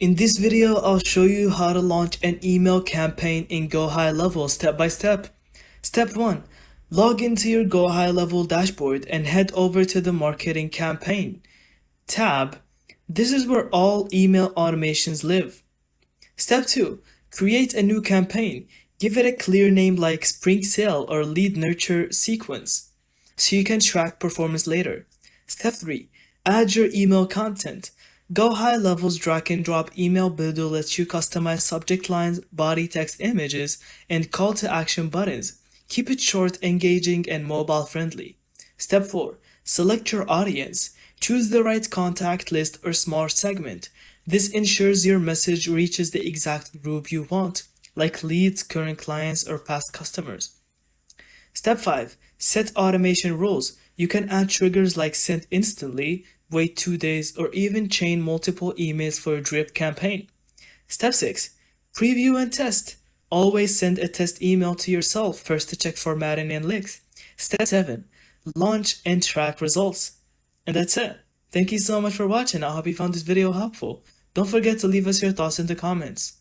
In this video, I'll show you how to launch an email campaign in GoHighLevel step by step. Step 1. Log into your GoHighLevel dashboard and head over to the Marketing Campaign tab. This is where all email automations live. Step 2. Create a new campaign. Give it a clear name like Spring Sale or Lead Nurture Sequence so you can track performance later. Step 3. Add your email content. GoHighLevel's drag and drop email builder lets you customize subject lines, body text images, and call to action buttons. Keep it short, engaging, and mobile friendly. Step 4. Select your audience. Choose the right contact list or smart segment. This ensures your message reaches the exact group you want, like leads, current clients, or past customers. Step 5. Set automation rules. You can add triggers like send instantly, wait 2 days, or even chain multiple emails for a drip campaign. Step 6. Preview and test. Always send a test email to yourself first to check formatting and links. Step 7. Launch and track results. And that's it. Thank you so much for watching. I hope you found this video helpful. Don't forget to leave us your thoughts in the comments.